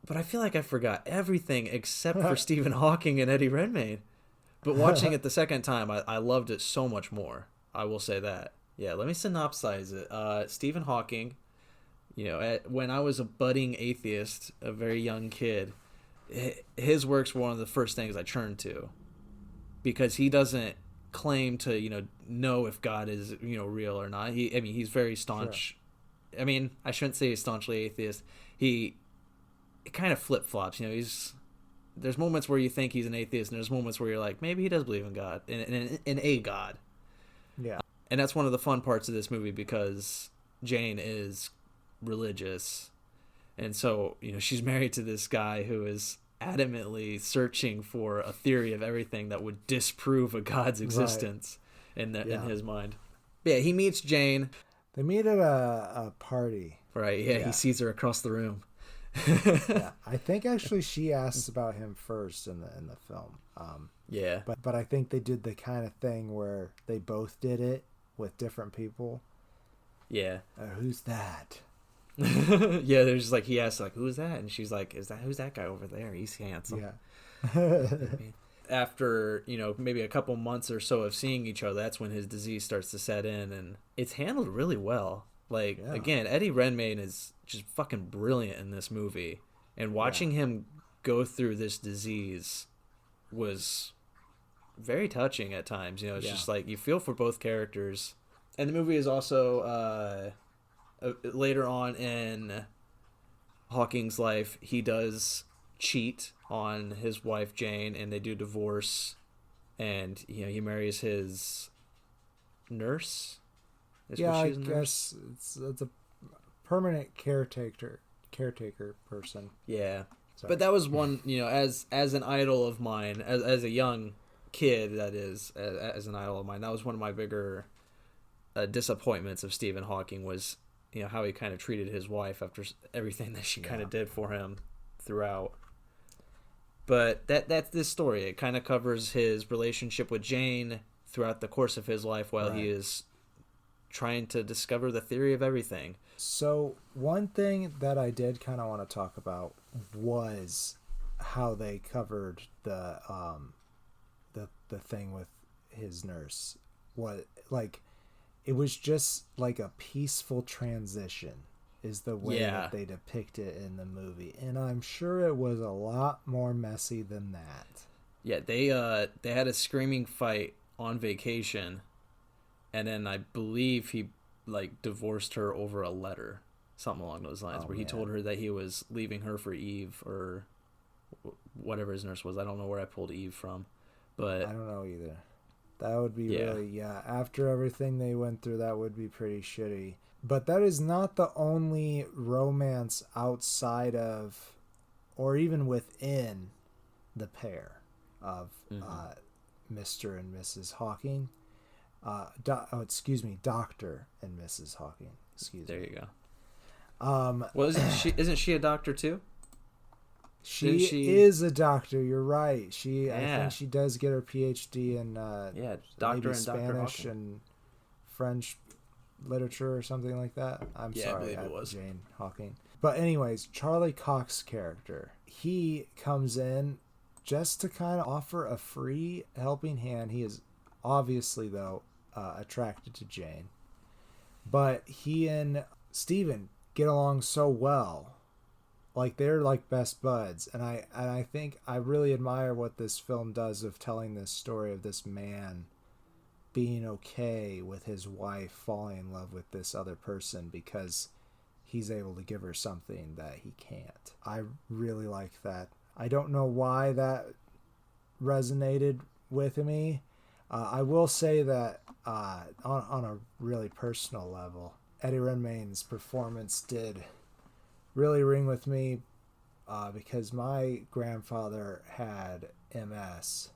but I feel like I forgot everything except for Stephen Hawking and Eddie Redmayne. But watching it the second time, I loved it so much more. I will say that. Yeah, let me synopsize it. Stephen Hawking, when I was a budding atheist, a very young kid, his works were one of the first things I turned to, because he doesn't claim to know if God is real or not. He's very staunch. Sure. I shouldn't say he's staunchly atheist. He kind of flip-flops. There's moments where you think he's an atheist, and there's moments where you're like, maybe he does believe in God, in a God. Yeah. And that's one of the fun parts of this movie, because Jane is religious, and so she's married to this guy who is adamantly searching for a theory of everything that would disprove a God's existence in his mind. Yeah, he meets Jane. They meet at a party. Right, yeah, he sees her across the room. Yeah, I think actually she asks about him first in the film. Yeah. But I think they did the kind of thing where they both did it with different people. Yeah. Who's that? Yeah, there's just like, he asks like, who's that? And she's like, who's that guy over there? He's handsome. Yeah. After maybe a couple months or so of seeing each other, that's when his disease starts to set in, and it's handled really well. Like, again, Eddie Redmayne is just fucking brilliant in this movie, and watching him go through this disease was very touching at times. It's just like, you feel for both characters. And the movie is also later on in Hawking's life, he does cheat on his wife Jane, and they do divorce, and he marries his nurse. I guess it's a permanent caretaker person. Yeah. Sorry. But that was one, as an idol of mine, as a young kid, that is, as an idol of mine, that was one of my bigger disappointments of Stephen Hawking, was how he kind of treated his wife after everything that she kind of did for him throughout. But that's this story. It kind of covers his relationship with Jane throughout the course of his life while he is trying to discover the theory of everything. So one thing that I did kind of want to talk about was how they covered the thing with his nurse. It was just like a peaceful transition is the way that they depict it in the movie, and I'm sure it was a lot more messy than that. Yeah, they had a screaming fight on vacation, and then I believe he divorced her over a letter, something along those lines, where he told her that he was leaving her for Eve, or whatever his nurse was. I don't know where I pulled Eve from, but I don't know either. That would be really, after everything they went through, that would be pretty shitty. But that is not the only romance outside of, or even within, the pair of Mr. and Mrs. Hawking. Dr. and Mrs. Hawking. Excuse me. There you Well, isn't she a doctor too? She is a doctor. You're right. I Yeah. think she does get her PhD in doctor maybe and Spanish and French literature or something like that. I'm sorry, I believe it was Jane Hawking. But anyways, Charlie Cox's character, he comes in just to kind of offer a free helping hand. He is obviously, though, attracted to Jane, but he and Steven get along so well. Like, they're like best buds. And I think I really admire what this film does of telling this story of this man being okay with his wife falling in love with this other person because he's able to give her something that he can't. I really like that. I don't know why that resonated with me. I will say that on a really personal level, Eddie Redmayne's performance did really ring with me because my grandfather had MS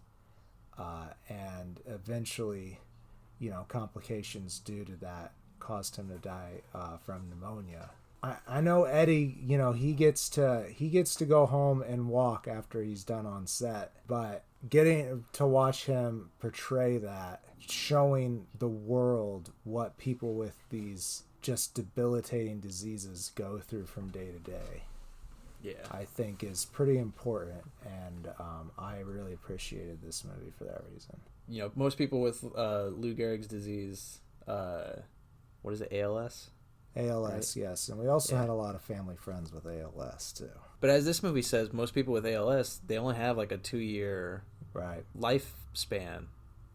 and eventually, complications due to that caused him to die from pneumonia. I know Eddie, he gets to go home and walk after he's done on set, but getting to watch him portray that, showing the world what people with these just debilitating diseases go through from day to day, I think is pretty important, and I really appreciated this movie for that reason. Most people with Lou Gehrig's disease, what is it, ALS? ALS, right? Yes, and we also had a lot of family friends with ALS too. But as this movie says, most people with ALS, they only have like a 2-year lifespan.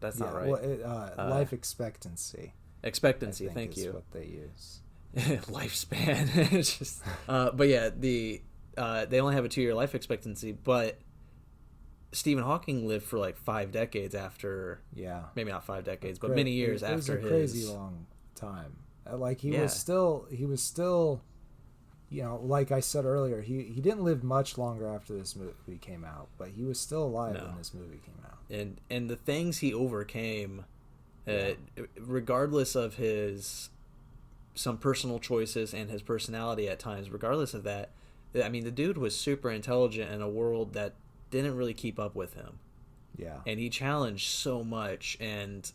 That's not right. Well, life expectancy. Expectancy, thank you. What they use. Lifespan. It's just, but yeah, they only have a 2-year life expectancy. But Stephen Hawking lived for like 5 decades after. Yeah. Maybe not 5 decades, but many years after his. It was a crazy long time. Like he was still, like I said earlier, he didn't live much longer after this movie came out, but he was still alive when this movie came out. And the things he overcame, regardless of some personal choices and his personality at times, regardless of that, I mean, the dude was super intelligent in a world that didn't really keep up with him. Yeah. And he challenged so much, and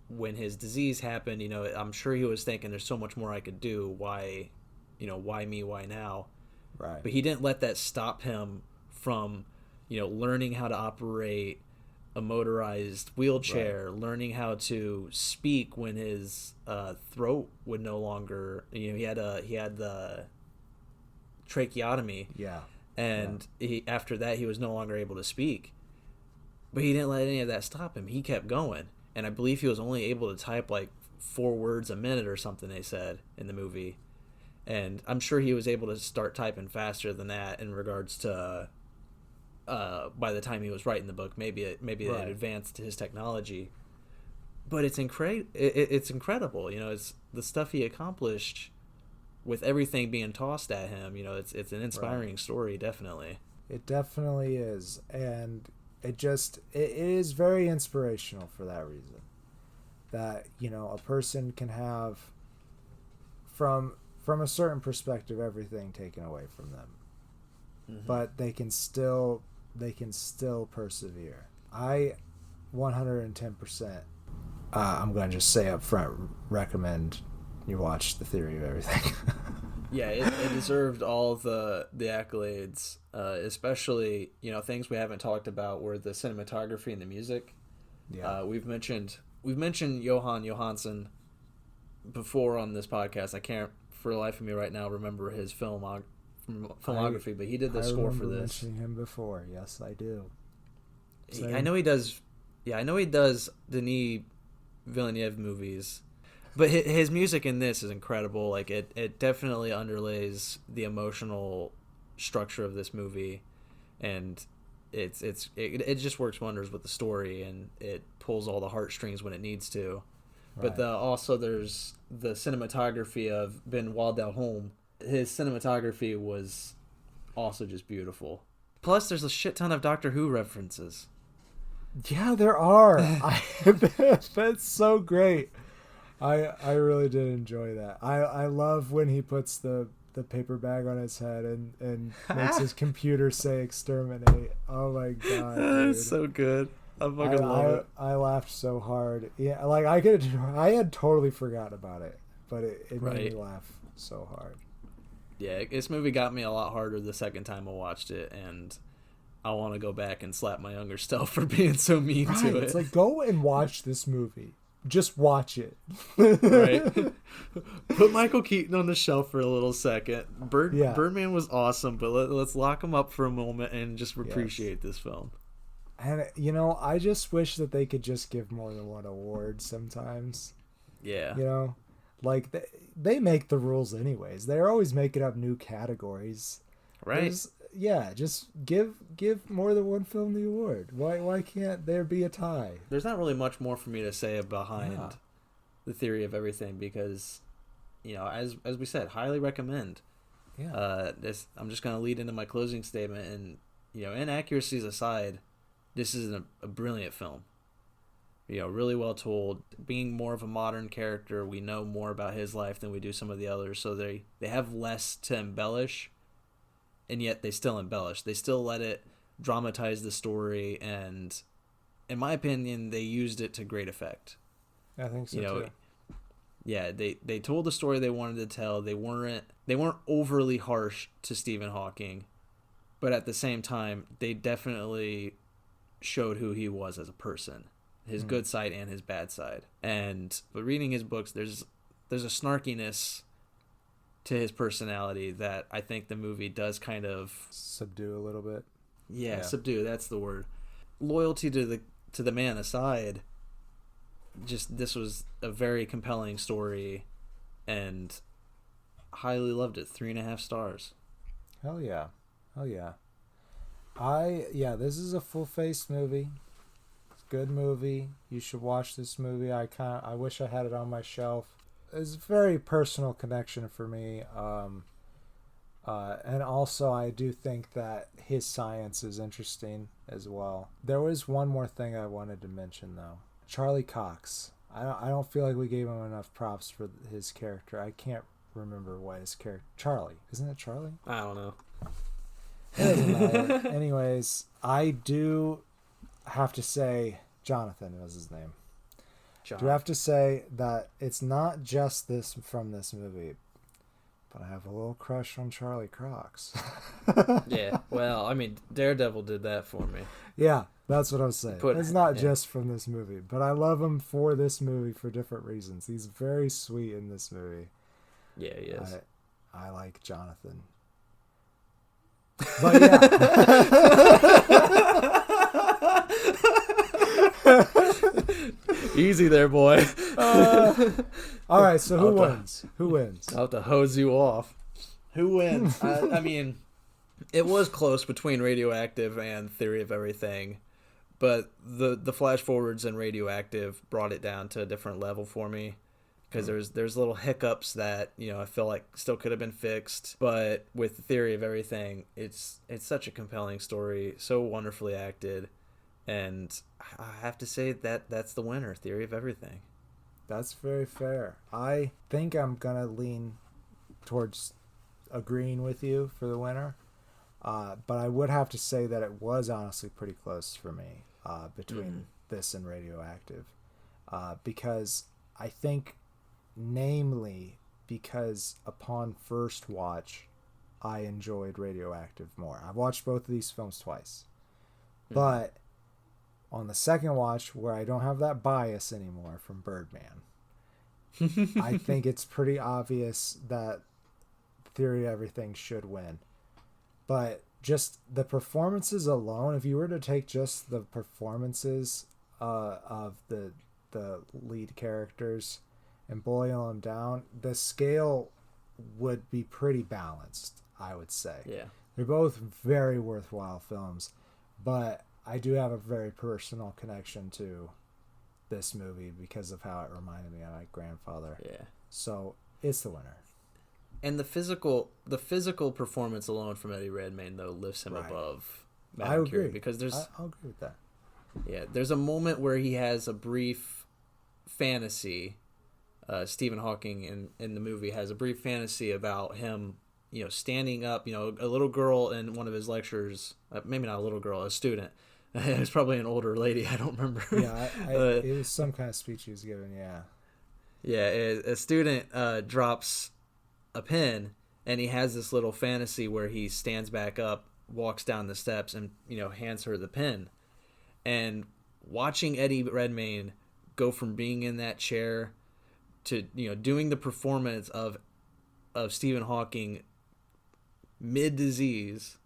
when his disease happened, I'm sure he was thinking there's so much more I could do. Why me, why now? Right. But he didn't let that stop him from, learning how to operate a motorized wheelchair, learning how to speak when his throat would no longer, he had the tracheotomy. Yeah. And after that, he was no longer able to speak. But he didn't let any of that stop him. He kept going. And I believe he was only able to type like 4 words a minute or something, they said in the movie. And I'm sure he was able to start typing faster than that in regards to by the time he was writing the book. Maybe it advanced his technology. But it's incredible. It's the stuff he accomplished with everything being tossed at him. It's an inspiring story, definitely. It definitely is. And it is very inspirational for that reason, that a person can have from a certain perspective everything taken away from them, but they can still persevere. I 110% I'm going to just say up front, recommend you watch The Theory of Everything. Yeah, it deserved all the accolades, especially things we haven't talked about were the cinematography and the music. Yeah, we've mentioned Johan Johansson before on this podcast. I can't for the life of me right now remember his filmography, but he did the score for this. I remember mentioning him before. Yes, I do. I know he does. Yeah, I know he does Denis Villeneuve movies. But his music in this is incredible. Like it definitely underlays the emotional structure of this movie, and it just works wonders with the story, and it pulls all the heartstrings when it needs to. Right. But also there's the cinematography of Benoit Delhomme. His cinematography was also just beautiful. Plus, there's a shit ton of Doctor Who references. Yeah, there are. That's so great. I really did enjoy that. I love when he puts the the paper bag on his head and makes his computer say exterminate. Oh my god, dude. It's so good. I fucking love it. I laughed so hard. Yeah, like I had totally forgotten about it, but it made me laugh so hard. Yeah, this movie got me a lot harder the second time I watched it, and I want to go back and slap my younger self for being so mean to it. It's like, go and watch this movie. Just watch it. Right. Put Michael Keaton on the shelf for a little second. Birdman was awesome, but let's lock him up for a moment and just appreciate this film. And, I just wish that they could just give more than one award sometimes. Yeah. Like, they make the rules anyways. They're always making up new categories. Right. Just give more than one film the award. Why can't there be a tie? There's not really much more for me to say behind The Theory of Everything because, as we said, highly recommend. Yeah. I'm just going to lead into my closing statement, and inaccuracies aside, this is a brilliant film. Really well told. Being more of a modern character, we know more about his life than we do some of the others, so they have less to embellish. And yet they still embellish. They still let it dramatize the story, and in my opinion, they used it to great effect. I think so too. Yeah, they told the story they wanted to tell. They weren't overly harsh to Stephen Hawking, but at the same time, they definitely showed who he was as a person, his good side and his bad side. But reading his books, there's a snarkiness to his personality that I think the movie does kind of subdue a little bit. Yeah, subdue, that's the word. Loyalty to the man aside, just this was a very compelling story and highly loved it. 3.5 stars. Hell yeah. This is a full-faced movie. It's a good movie. You should watch this movie. I wish I had it on my shelf. It's a very personal connection for me, and also I do think that his science is interesting as well. There was one more thing I wanted to mention though. Charlie Cox. I don't feel like we gave him enough props for his character. I can't remember what his character. Charlie, isn't it Charlie? I don't know. It doesn't matter. Anyways, I do have to say Jonathan was his name. Do have to say that it's not just this from this movie, but I have a little crush on Charlie Cox. Yeah, well, I mean, Daredevil did that for me. Yeah, that's what I was saying. It's not just from this movie, but I love him for this movie for different reasons. He's very sweet in this movie. Yeah, he is. I like Jonathan. But yeah. Easy there, boy. All right, so who wins? Who wins? I'll have to hose you off. Who wins? I mean, it was close between Radioactive and Theory of Everything, but the flash forwards in Radioactive brought it down to a different level for me because there's little hiccups that I feel like still could have been fixed. But with Theory of Everything, it's such a compelling story, so wonderfully acted. And I have to say that's the winner, Theory of Everything. That's very fair. I think I'm going to lean towards agreeing with you for the winner. But I would have to say that it was honestly pretty close for me between this and Radioactive. Because I think, namely, because upon first watch, I enjoyed Radioactive more. I've watched both of these films twice. But on the second watch, where I don't have that bias anymore from Birdman, I think it's pretty obvious that Theory of Everything should win. But just the performances alone, if you were to take just the performances of the lead characters and boil them down, the scale would be pretty balanced, I would say. Yeah. They're both very worthwhile films, but I do have a very personal connection to this movie because of how it reminded me of my grandfather. Yeah. So it's the winner. And the physical performance alone from Eddie Redmayne though lifts him above I agree. because I'll agree with that. Yeah, there's a moment where he has a brief fantasy. Stephen Hawking in the movie has a brief fantasy about him, standing up, a little girl in one of his lectures, maybe not a little girl, a student. It was probably an older lady. I don't remember. Yeah, it was some kind of speech he was giving. Yeah. Yeah, a student drops a pen, and he has this little fantasy where he stands back up, walks down the steps, and hands her the pen. And watching Eddie Redmayne go from being in that chair to doing the performance of Stephen Hawking mid disease,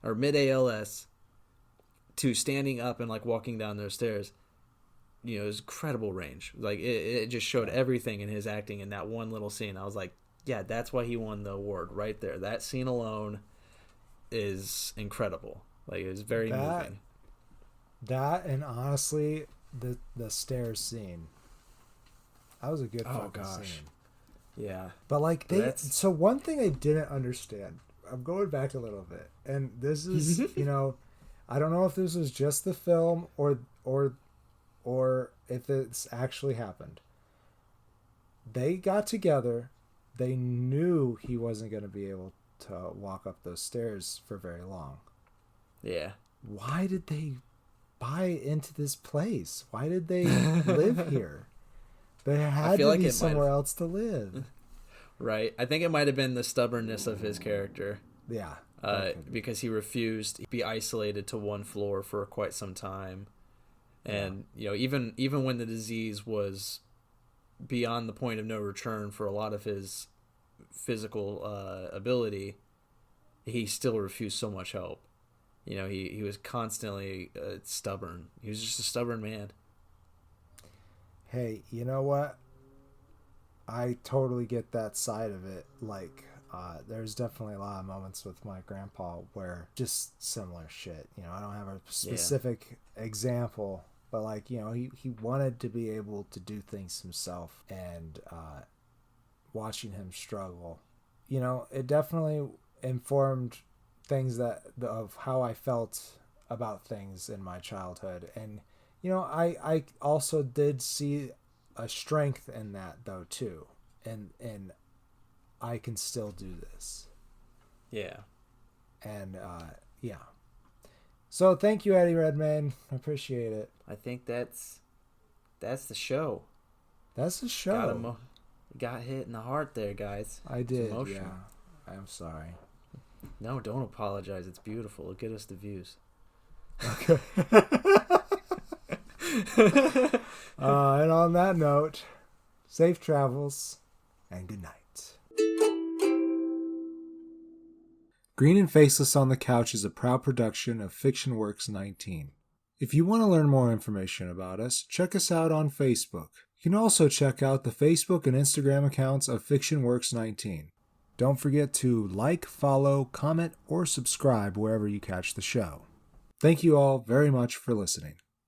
or mid ALS, to standing up and like walking down those stairs, it was incredible range. Like it just showed everything in his acting in that one little scene. I was like, yeah, that's why he won the award right there. That scene alone is incredible. Like, it was very moving. That, and honestly, the stairs scene. That was a good fucking scene. Yeah. But like so one thing I didn't understand. I'm going back a little bit, and this is I don't know if this was just the film or if it's actually happened. They got together. They knew he wasn't going to be able to walk up those stairs for very long. Yeah. Why did they buy into this place? Why did they live here? There had to be somewhere else to live. Right. I think it might have been the stubbornness of his character. Yeah. Because he refused to be isolated to one floor for quite some time. And, even when the disease was beyond the point of no return for a lot of his physical ability, he still refused so much help. He was constantly stubborn. He was just a stubborn man. Hey, you know what? I totally get that side of it. Like, there's definitely a lot of moments with my grandpa where just similar shit. I don't have a specific example, but like, he wanted to be able to do things himself, and watching him struggle, it definitely informed things of how I felt about things in my childhood. And I also did see a strength in that though too, and I can still do this. Yeah. And so thank you, Eddie Redmayne. I appreciate it. I think that's the show. That's the show. Got hit in the heart there, guys. I did. Yeah. I'm sorry. No, don't apologize. It's beautiful. It'll get us the views. Okay. And on that note, safe travels and good night. Green and Faceless on the Couch is a proud production of Fiction Works 19. If you want to learn more information about us, check us out on Facebook. You can also check out the Facebook and Instagram accounts of Fiction Works 19. Don't forget to like, follow, comment, or subscribe wherever you catch the show. Thank you all very much for listening.